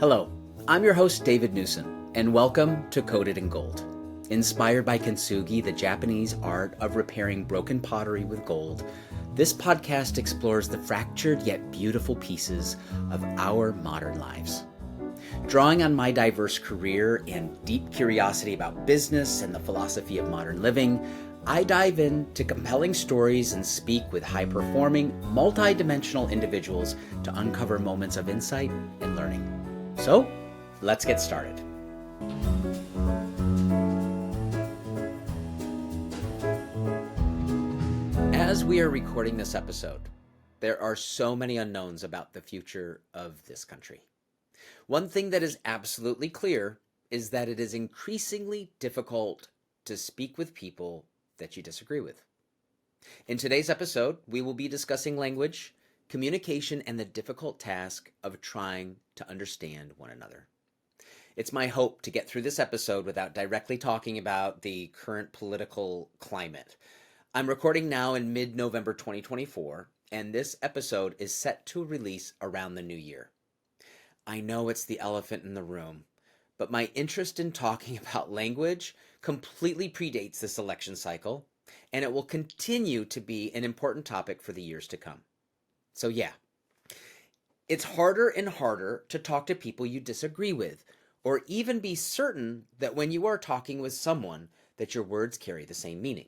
Hello, I'm your host David Newson, and welcome to Coated in Gold. Inspired by kintsugi, the Japanese art of repairing broken pottery with gold, this podcast explores the fractured yet beautiful pieces of our modern lives. Drawing on my diverse career and deep curiosity about business and the philosophy of modern living, I dive into compelling stories and speak with high-performing, multi-dimensional individuals to uncover moments of insight and learning. So, let's get started. As we are recording this episode, there are so many unknowns about the future of this country. One thing that is absolutely clear is that it is increasingly difficult to speak with people that you disagree with. In today's episode, we will be discussing language, communication, and the difficult task of trying to understand one another. It's my hope to get through this episode without directly talking about the current political climate. I'm recording now in mid-November 2024, and this episode is set to release around the new year. I know it's the elephant in the room, but my interest in talking about language completely predates this election cycle, and it will continue to be an important topic for the years to come. So yeah, it's harder and harder to talk to people you disagree with, or even be certain that when you are talking with someone that your words carry the same meaning.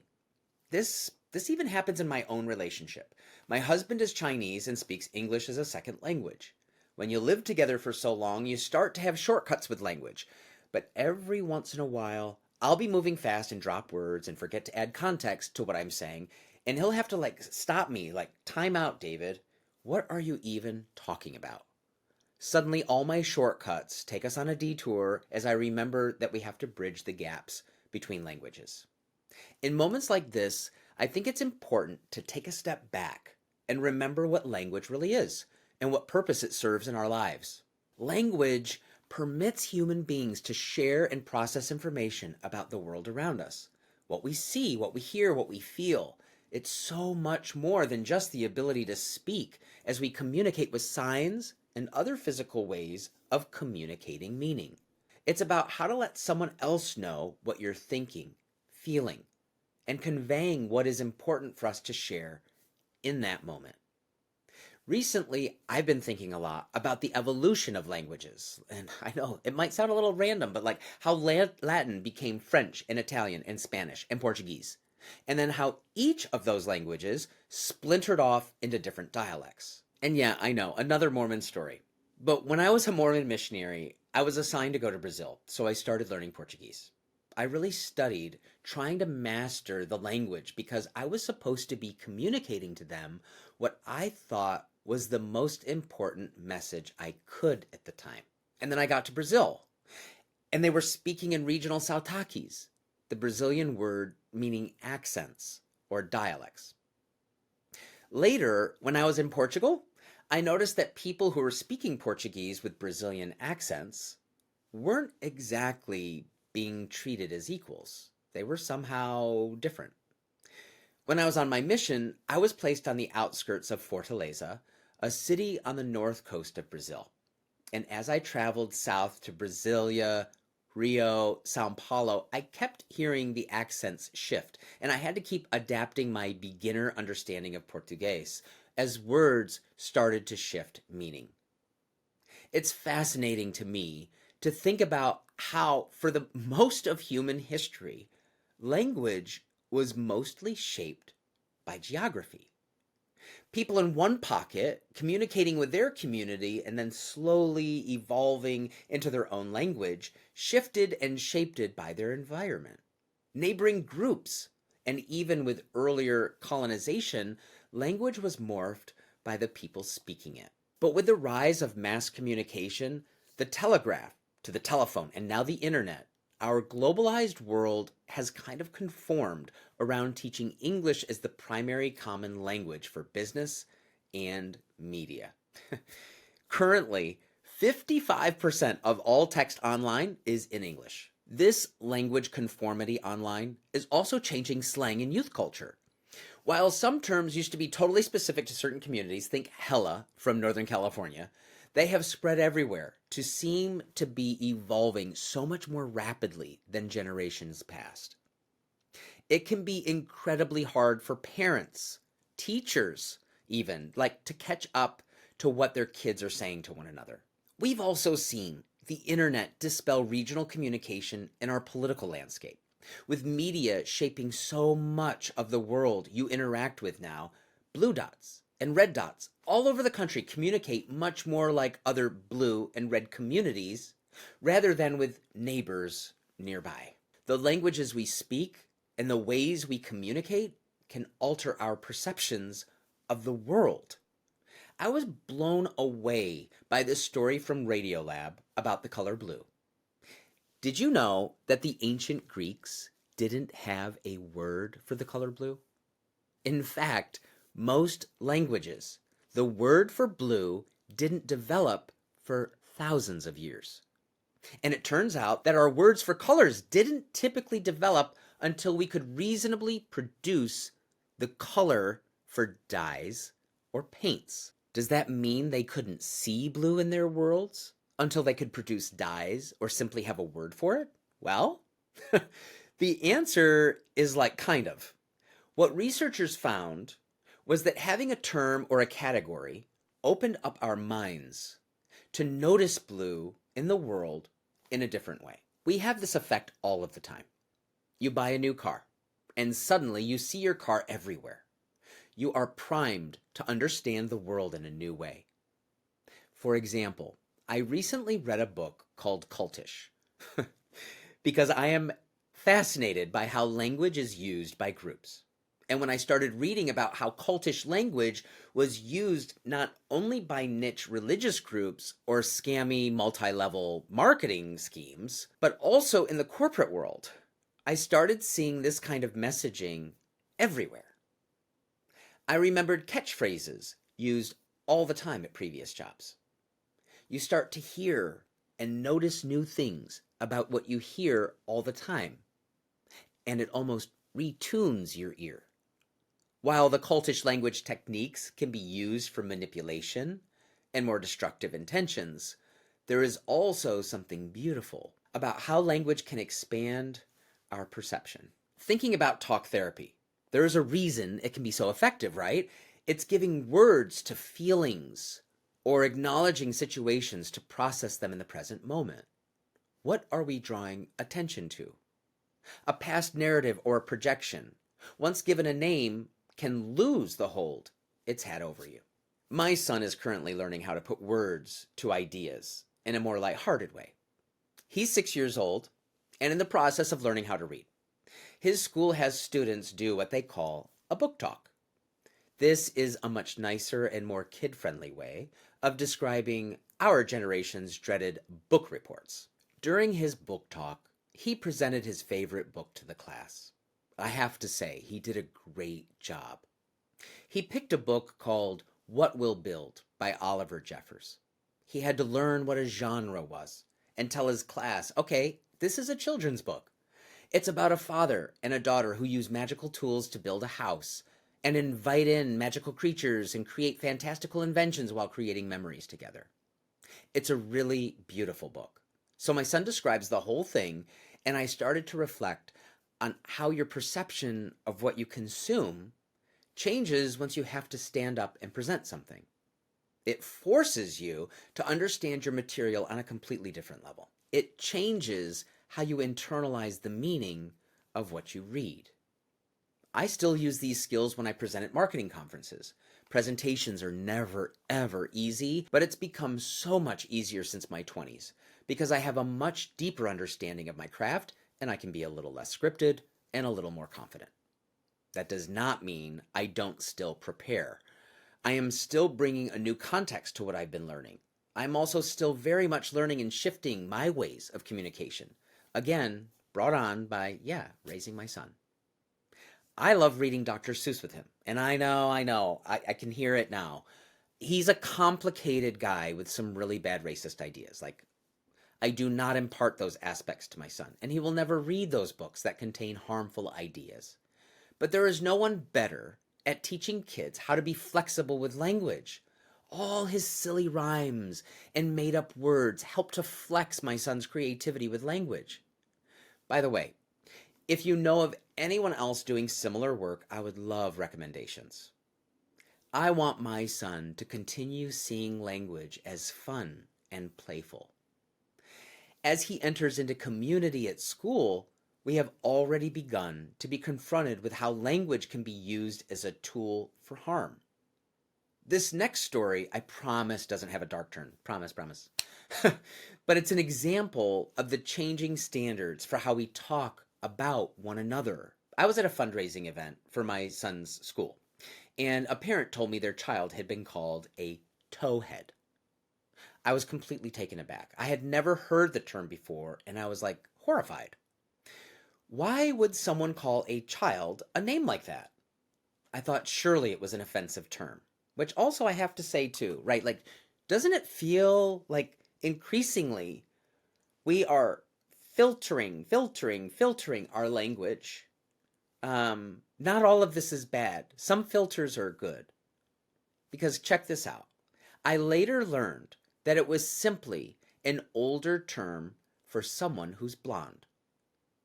This even happens in my own relationship. My husband is Chinese and speaks English as a second language. When you live together for so long, you start to have shortcuts with language. But every once in a while, I'll be moving fast and drop words and forget to add context to what I'm saying, and he'll have to stop me, time out, David. What are you even talking about? Suddenly, all my shortcuts take us on a detour as I remember that we have to bridge the gaps between languages. In moments like this, I think it's important to take a step back and remember what language really is and what purpose it serves in our lives. Language permits human beings to share and process information about the world around us. What we see, what we hear, what we feel. It's so much more than just the ability to speak as we communicate with signs and other physical ways of communicating meaning. It's about how to let someone else know what you're thinking, feeling, and conveying what is important for us to share in that moment. Recently, I've been thinking a lot about the evolution of languages. And I know it might sound a little random, but how Latin became French and Italian and Spanish and Portuguese. And then how each of those languages splintered off into different dialects. And yeah, I know, another Mormon story. But when I was a Mormon missionary, I was assigned to go to Brazil, so I started learning Portuguese. I really studied trying to master the language because I was supposed to be communicating to them what I thought was the most important message I could at the time. And then I got to Brazil, and they were speaking in regional sotaques, the Brazilian word meaning accents or dialects. Later, when I was in Portugal, I noticed that people who were speaking Portuguese with Brazilian accents weren't exactly being treated as equals. They were somehow different. When I was on my mission, I was placed on the outskirts of Fortaleza, a city on the north coast of Brazil. And as I traveled south to Brasilia, Rio, Sao Paulo, I kept hearing the accents shift, and I had to keep adapting my beginner understanding of Portuguese as words started to shift meaning. It's fascinating to me to think about how, for the most of human history, language was mostly shaped by geography. People in one pocket communicating with their community and then slowly evolving into their own language, shifted and shaped it by their environment. Neighboring groups, and even with earlier colonization, language was morphed by the people speaking it. But with the rise of mass communication, the telegraph to the telephone, and now the internet, our globalized world has kind of conformed around teaching English as the primary common language for business and media. Currently, 55% of all text online is in English. This language conformity online is also changing slang in youth culture. While some terms used to be totally specific to certain communities, think hella from Northern California, They have spread everywhere to seem to be evolving so much more rapidly than generations past. It can be incredibly hard for parents, teachers, even, like to catch up to what their kids are saying to one another. We've also seen the internet dispel regional communication in our political landscape, with media shaping so much of the world you interact with now. Blue dots and red dots all over the country communicate much more like other blue and red communities rather than with neighbors nearby. The languages we speak and the ways we communicate can alter our perceptions of the world. I was blown away by this story from Radiolab about the color blue. Did you know that the ancient Greeks didn't have a word for the color blue? In fact, most languages, the word for blue didn't develop for thousands of years. And it turns out that our words for colors didn't typically develop until we could reasonably produce the color for dyes or paints. Does that mean they couldn't see blue in their worlds until they could produce dyes or simply have a word for it? Well, the answer is like kind of. What researchers found was that having a term or a category opened up our minds to notice blue in the world in a different way. We have this effect all of the time. You buy a new car, and suddenly you see your car everywhere. You are primed to understand the world in a new way. For example, I recently read a book called Cultish because I am fascinated by how language is used by groups. And when I started reading about how cultish language was used not only by niche religious groups or scammy multi-level marketing schemes, but also in the corporate world, I started seeing this kind of messaging everywhere. I remembered catchphrases used all the time at previous jobs. You start to hear and notice new things about what you hear all the time, and it almost retunes your ear. While the cultish language techniques can be used for manipulation and more destructive intentions, there is also something beautiful about how language can expand our perception. Thinking about talk therapy, there is a reason it can be so effective, right? It's giving words to feelings or acknowledging situations to process them in the present moment. What are we drawing attention to? A past narrative or a projection, once given a name, can lose the hold it's had over you. My son is currently learning how to put words to ideas in a more lighthearted way. He's 6 years old and in the process of learning how to read. His school has students do what they call a book talk. This is a much nicer and more kid-friendly way of describing our generation's dreaded book reports. During his book talk, he presented his favorite book to the class. I have to say, he did a great job. He picked a book called What Will Build by Oliver Jeffers. He had to learn what a genre was and tell his class, okay, this is a children's book. It's about a father and a daughter who use magical tools to build a house and invite in magical creatures and create fantastical inventions while creating memories together. It's a really beautiful book. So my son describes the whole thing, and I started to reflect on how your perception of what you consume changes once you have to stand up and present something. It forces you to understand your material on a completely different level. It changes how you internalize the meaning of what you read. I still use these skills when I present at marketing conferences. Presentations are never, ever easy, but it's become so much easier since my 20s because I have a much deeper understanding of my craft and I can be a little less scripted and a little more confident. That does not mean I don't still prepare. I am still bringing a new context to what I've been learning. I'm also still very much learning and shifting my ways of communication. Again, brought on by, raising my son. I love reading Dr. Seuss with him. And I know, I can hear it now. He's a complicated guy with some really bad racist ideas. Like, I do not impart those aspects to my son, and he will never read those books that contain harmful ideas. But there is no one better at teaching kids how to be flexible with language. All his silly rhymes and made up words helped to flex my son's creativity with language. By the way, if you know of anyone else doing similar work, I would love recommendations. I want my son to continue seeing language as fun and playful. As he enters into community at school, we have already begun to be confronted with how language can be used as a tool for harm. This next story, I promise, doesn't have a dark turn. Promise. But it's an example of the changing standards for how we talk about one another. I was at a fundraising event for my son's school, and a parent told me their child had been called a towhead. I was completely taken aback. I had never heard the term before, and I was like horrified. Why would someone call a child a name like that? I thought surely it was an offensive term, which also I have to say too, right? Like, doesn't it feel like increasingly we are filtering our language? Not all of this is bad. Some filters are good. Because check this out. I later learned that it was simply an older term for someone who's blonde.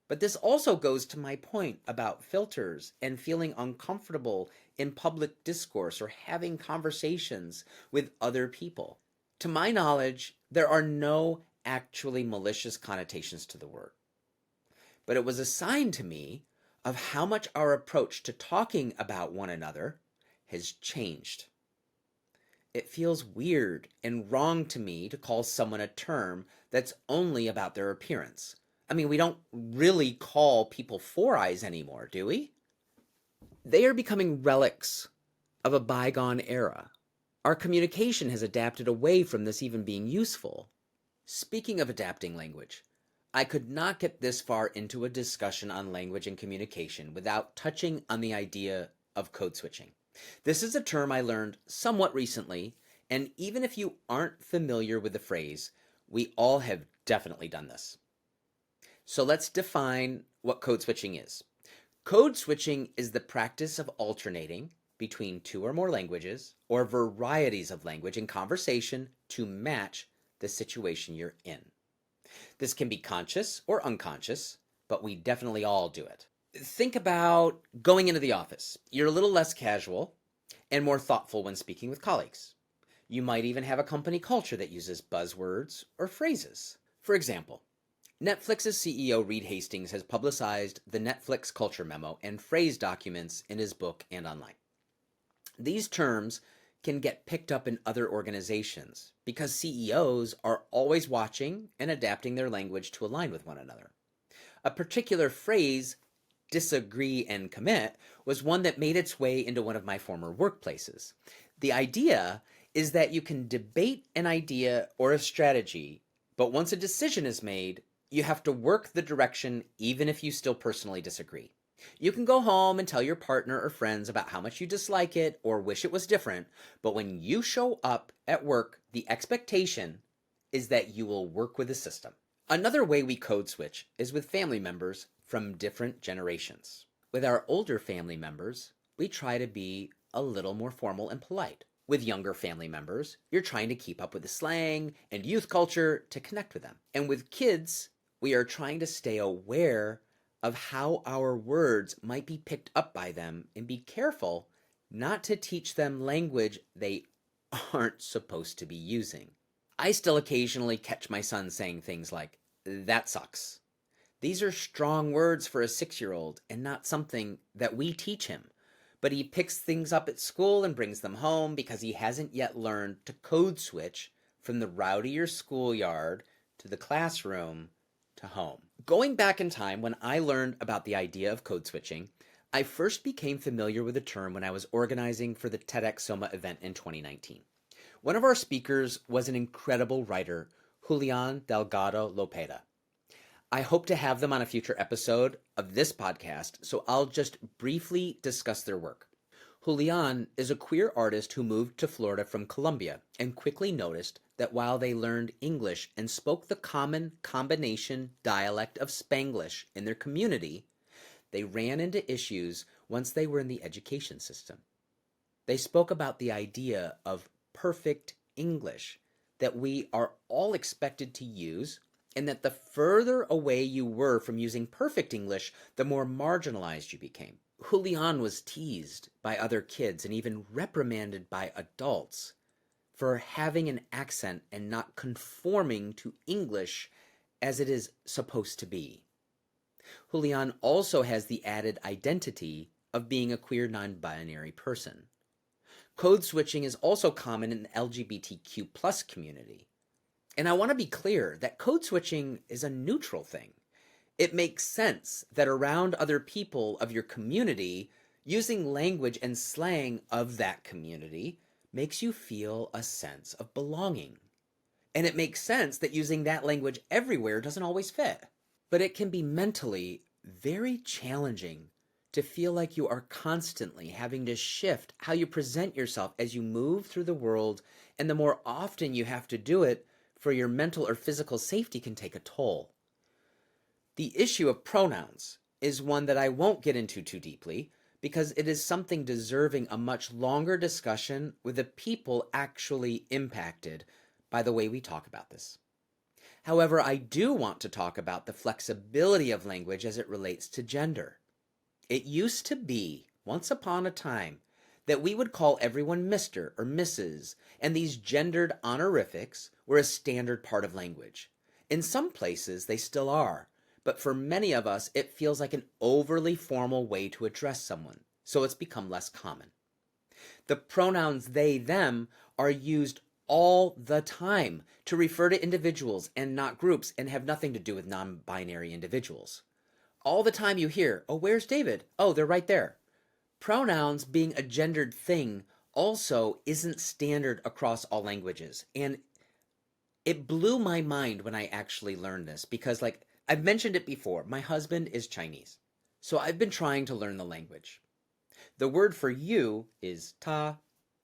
But this also goes to my point about filters and feeling uncomfortable in public discourse or having conversations with other people. To my knowledge, there are no actually malicious connotations to the word. But it was a sign to me of how much our approach to talking about one another has changed. It feels weird and wrong to me to call someone a term that's only about their appearance. I mean, we don't really call people four eyes anymore, do we? They are becoming relics of a bygone era. Our communication has adapted away from this even being useful. Speaking of adapting language, I could not get this far into a discussion on language and communication without touching on the idea of code switching. This is a term I learned somewhat recently, and even if you aren't familiar with the phrase, we all have definitely done this. So let's define what code switching is. Code switching is the practice of alternating between two or more languages or varieties of language in conversation to match the situation you're in. This can be conscious or unconscious, but we definitely all do it. Think about going into the office. You're a little less casual and more thoughtful when speaking with colleagues. You might even have a company culture that uses buzzwords or phrases. For example, Netflix's CEO Reed Hastings has publicized the Netflix Culture Memo and phrase documents in his book and online. These terms can get picked up in other organizations because CEOs are always watching and adapting their language to align with one another. A particular phrase, disagree and commit, was one that made its way into one of my former workplaces. The idea is that you can debate an idea or a strategy, but once a decision is made, you have to work the direction even if you still personally disagree. You can go home and tell your partner or friends about how much you dislike it or wish it was different, but when you show up at work, the expectation is that you will work with the system. Another way we code switch is with family members from different generations. With our older family members, we try to be a little more formal and polite. With younger family members, you're trying to keep up with the slang and youth culture to connect with them. And with kids, we are trying to stay aware of how our words might be picked up by them and be careful not to teach them language they aren't supposed to be using. I still occasionally catch my son saying things like, "That sucks." These are strong words for a 6-year-old and not something that we teach him. But he picks things up at school and brings them home because he hasn't yet learned to code switch from the rowdier schoolyard to the classroom to home. Going back in time, when I learned about the idea of code switching, I first became familiar with the term when I was organizing for the TEDx Soma event in 2019. One of our speakers was an incredible writer, Julian Delgado Lopeda. I hope to have them on a future episode of this podcast, so I'll just briefly discuss their work. Julian is a queer artist who moved to Florida from Colombia and quickly noticed that while they learned English and spoke the common combination dialect of Spanglish in their community, they ran into issues once they were in the education system. They spoke about the idea of perfect English that we are all expected to use, and that the further away you were from using perfect English, the more marginalized you became. Julian was teased by other kids and even reprimanded by adults for having an accent and not conforming to English as it is supposed to be. Julian also has the added identity of being a queer non-binary person. Code switching is also common in the LGBTQ plus community. And I want to be clear that code switching is a neutral thing. It makes sense that around other people of your community, using language and slang of that community makes you feel a sense of belonging. And it makes sense that using that language everywhere doesn't always fit. But it can be mentally very challenging to feel like you are constantly having to shift how you present yourself as you move through the world, and the more often you have to do it, for your mental or physical safety can take a toll. The issue of pronouns is one that I won't get into too deeply, because it is something deserving a much longer discussion with the people actually impacted by the way we talk about this. However, I do want to talk about the flexibility of language as it relates to gender. It used to be, once upon a time, that we would call everyone Mr. or Mrs., and these gendered honorifics were a standard part of language. In some places, they still are, but for many of us, it feels like an overly formal way to address someone, so it's become less common. The pronouns they, them are used all the time to refer to individuals and not groups, and have nothing to do with non-binary individuals. All the time you hear, oh, where's David? Oh, they're right there. Pronouns being a gendered thing also isn't standard across all languages. And it blew my mind when I actually learned this, because like I've mentioned it before, my husband is Chinese. So I've been trying to learn the language. The word for you is ta.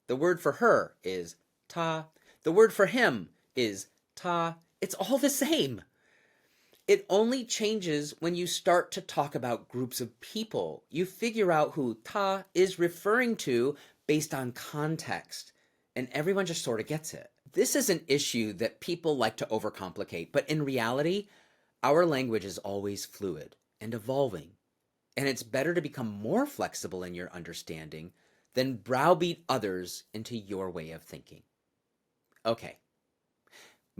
The word for her is ta. The word for him is ta. It's all the same. It only changes when you start to talk about groups of people. You figure out who ta is referring to based on context, and everyone just sort of gets it. This is an issue that people like to overcomplicate, but in reality, our language is always fluid and evolving, and it's better to become more flexible in your understanding than browbeat others into your way of thinking. Okay.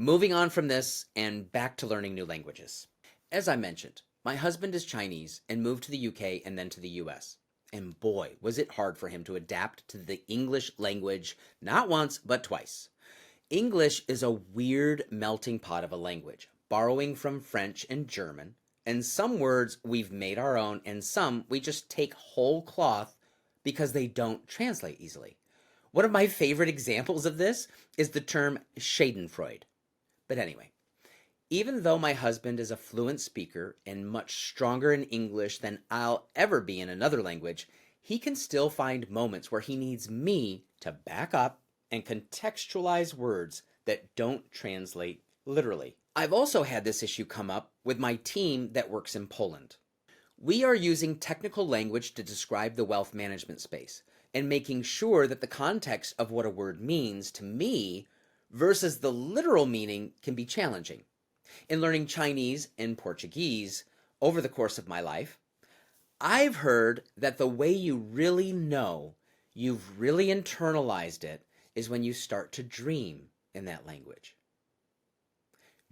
Moving on from this and back to learning new languages. As I mentioned, my husband is Chinese and moved to the UK and then to the US. And boy, was it hard for him to adapt to the English language, not once, but twice. English is a weird melting pot of a language, borrowing from French and German, and some words we've made our own, and some we just take whole cloth because they don't translate easily. One of my favorite examples of this is the term schadenfreude. But anyway, even though my husband is a fluent speaker and much stronger in English than I'll ever be in another language, he can still find moments where he needs me to back up and contextualize words that don't translate literally. I've also had this issue come up with my team that works in Poland. We are using technical language to describe the wealth management space and making sure that the context of what a word means to me versus the literal meaning can be challenging. In learning Chinese and Portuguese over the course of my life, I've heard that the way you really know you've really internalized it is when you start to dream in that language.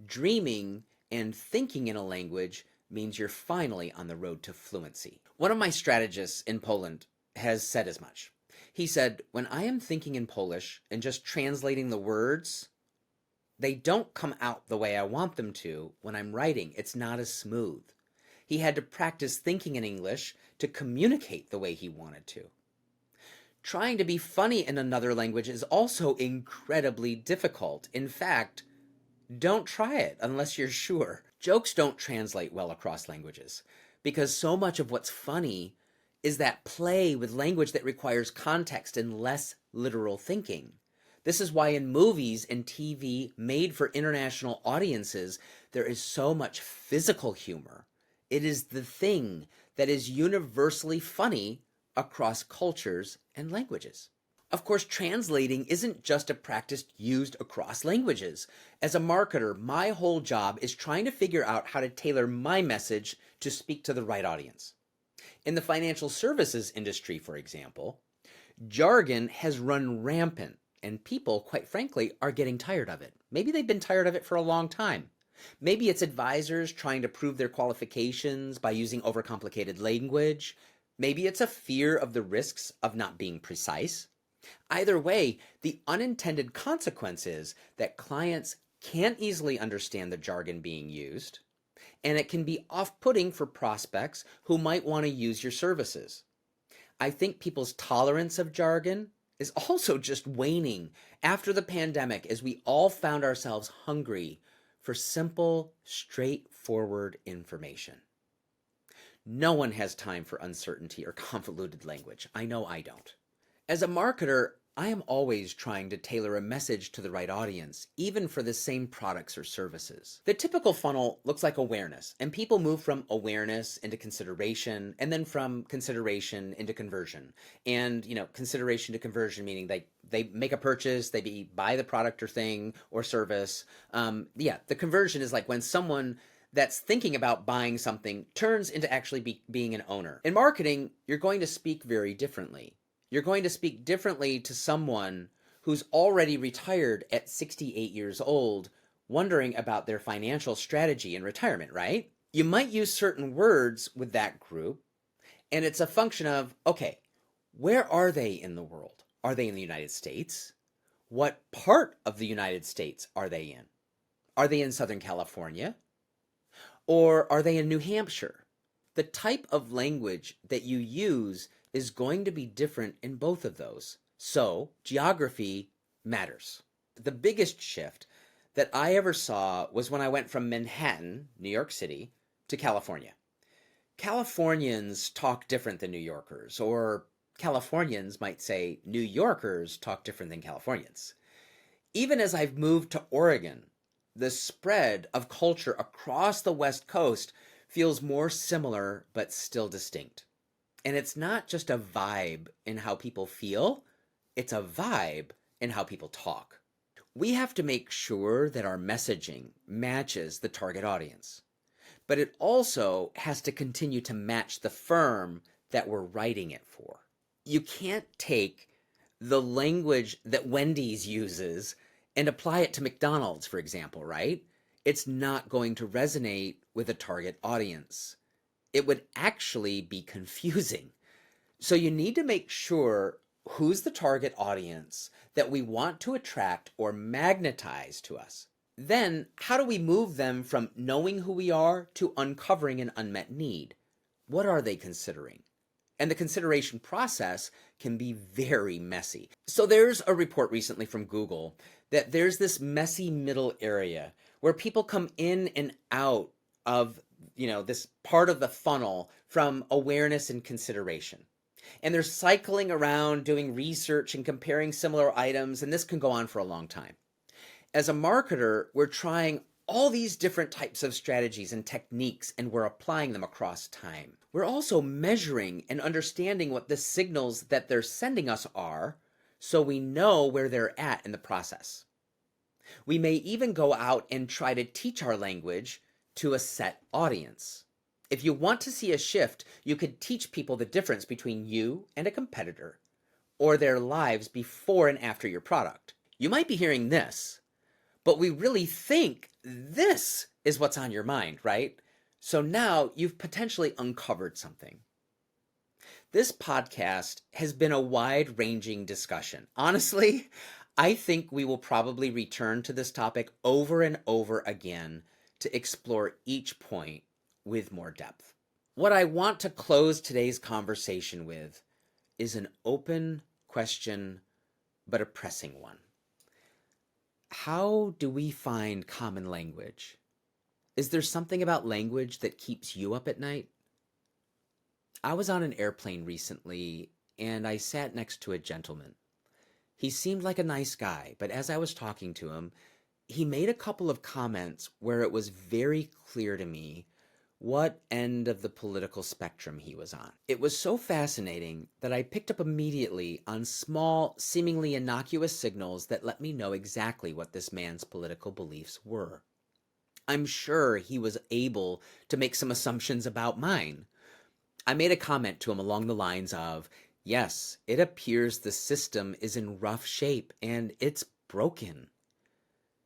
Dreaming and thinking in a language means you're finally on the road to fluency. One of my strategists in Poland has said as much. He said, when I am thinking in Polish and just translating the words, they don't come out the way I want them to when I'm writing. It's not as smooth. He had to practice thinking in English to communicate the way he wanted to. Trying to be funny in another language is also incredibly difficult. In fact, don't try it unless you're sure. Jokes don't translate well across languages because so much of what's funny is that play with language that requires context and less literal thinking. This is why in movies and TV made for international audiences, there is so much physical humor. It is the thing that is universally funny across cultures and languages. Of course, translating isn't just a practice used across languages. As a marketer, my whole job is trying to figure out how to tailor my message to speak to the right audience. In the financial services industry, for example, jargon has run rampant, and people, quite frankly, are getting tired of it. Maybe they've been tired of it for a long time. Maybe it's advisors trying to prove their qualifications by using overcomplicated language. Maybe it's a fear of the risks of not being precise. Either way, the unintended consequence is that clients can't easily understand the jargon being used, and it can be off-putting for prospects who might want to use your services. I think people's tolerance of jargon is also just waning after the pandemic as we all found ourselves hungry for simple, straightforward information. No one has time for uncertainty or convoluted language. I know I don't. As a marketer, I am always trying to tailor a message to the right audience, even for the same products or services. The typical funnel looks like awareness, and people move from awareness into consideration, and then from consideration into conversion. And, consideration to conversion, meaning they make a purchase, they buy the product or thing or service. The conversion is like when someone that's thinking about buying something turns into actually being an owner. In marketing, you're going to speak very differently. You're going to speak differently to someone who's already retired at 68 years old, wondering about their financial strategy in retirement, right? You might use certain words with that group, and it's a function of, okay, where are they in the world? Are they in the United States? What part of the United States are they in? Are they in Southern California? Or are they in New Hampshire? The type of language that you use is going to be different in both of those. So geography matters. The biggest shift that I ever saw was when I went from Manhattan, New York City, to California. Californians talk different than New Yorkers, or Californians might say New Yorkers talk different than Californians. Even as I've moved to Oregon, the spread of culture across the West Coast feels more similar but still distinct. And it's not just a vibe in how people feel, it's a vibe in how people talk. We have to make sure that our messaging matches the target audience, but it also has to continue to match the firm that we're writing it for. You can't take the language that Wendy's uses and apply it to McDonald's, for example, right? It's not going to resonate with a target audience. It would actually be confusing. So you need to make sure who's the target audience that we want to attract or magnetize to us. Then, how do we move them from knowing who we are to uncovering an unmet need? What are they considering? And the consideration process can be very messy. So there's a report recently from Google that there's this messy middle area where people come in and out of this part of the funnel from awareness and consideration. And they're cycling around doing research and comparing similar items, and this can go on for a long time. As a marketer, we're trying all these different types of strategies and techniques, and we're applying them across time. We're also measuring and understanding what the signals that they're sending us are, so we know where they're at in the process. We may even go out and try to teach our language to a set audience. If you want to see a shift, you could teach people the difference between you and a competitor, or their lives before and after your product. You might be hearing this, but we really think this is what's on your mind, right? So now you've potentially uncovered something. This podcast has been a wide-ranging discussion. Honestly, I think we will probably return to this topic over and over again to explore each point with more depth. What I want to close today's conversation with is an open question, but a pressing one. How do we find common language? Is there something about language that keeps you up at night? I was on an airplane recently, and I sat next to a gentleman. He seemed like a nice guy, but as I was talking to him, he made a couple of comments where it was very clear to me what end of the political spectrum he was on. It was so fascinating that I picked up immediately on small, seemingly innocuous signals that let me know exactly what this man's political beliefs were. I'm sure he was able to make some assumptions about mine. I made a comment to him along the lines of, yes, it appears the system is in rough shape and it's broken.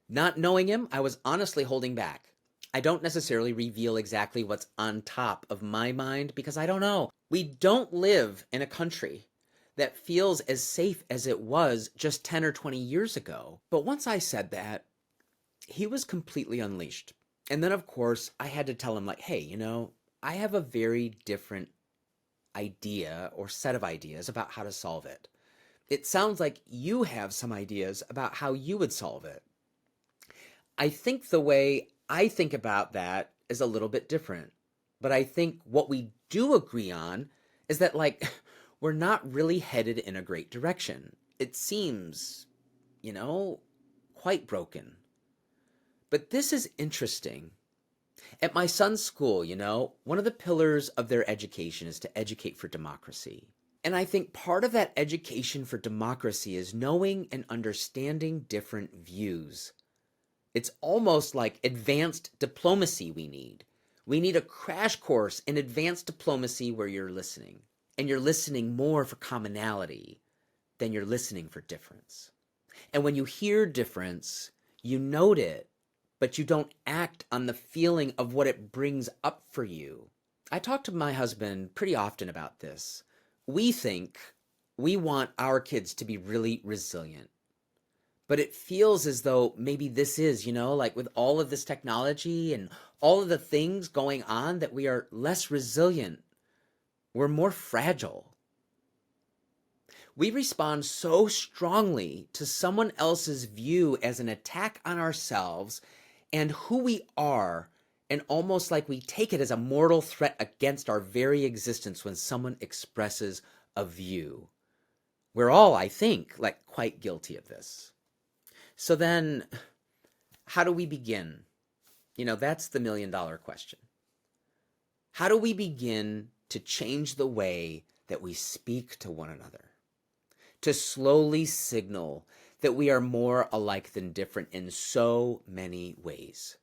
Not knowing him, I was honestly holding back. I don't necessarily reveal exactly what's on top of my mind because I don't know. We don't live in a country that feels as safe as it was just 10 or 20 years ago. But once I said that, he was completely unleashed. And then, of course, I had to tell him, like, hey, I have a very different idea or set of ideas about how to solve it. It sounds like you have some ideas about how you would solve it. I think the way I think about that is a little bit different. But I think what we do agree on is that, like, we're not really headed in a great direction. It seems, quite broken. But this is interesting. At my son's school, one of the pillars of their education is to educate for democracy. And I think part of that education for democracy is knowing and understanding different views. It's almost like advanced diplomacy we need. We need a crash course in advanced diplomacy where you're listening. And you're listening more for commonality than you're listening for difference. And when you hear difference, you note it, but you don't act on the feeling of what it brings up for you. I talk to my husband pretty often about this. We think we want our kids to be really resilient. But it feels as though maybe this is, like with all of this technology and all of the things going on, that we are less resilient. We're more fragile. We respond so strongly to someone else's view as an attack on ourselves and who we are, and almost like we take it as a mortal threat against our very existence when someone expresses a view. We're all, I think, like quite guilty of this. So then, how do we begin? That's the million-dollar question. How do we begin to change the way that we speak to one another? To slowly signal that we are more alike than different in so many ways.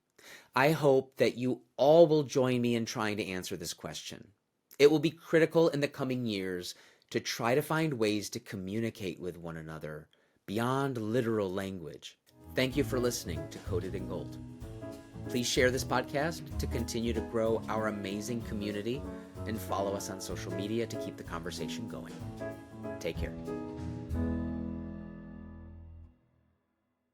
I hope that you all will join me in trying to answer this question. It will be critical in the coming years to try to find ways to communicate with one another beyond literal language. Thank you for listening to Coded in Gold. Please share this podcast to continue to grow our amazing community and follow us on social media to keep the conversation going. Take care.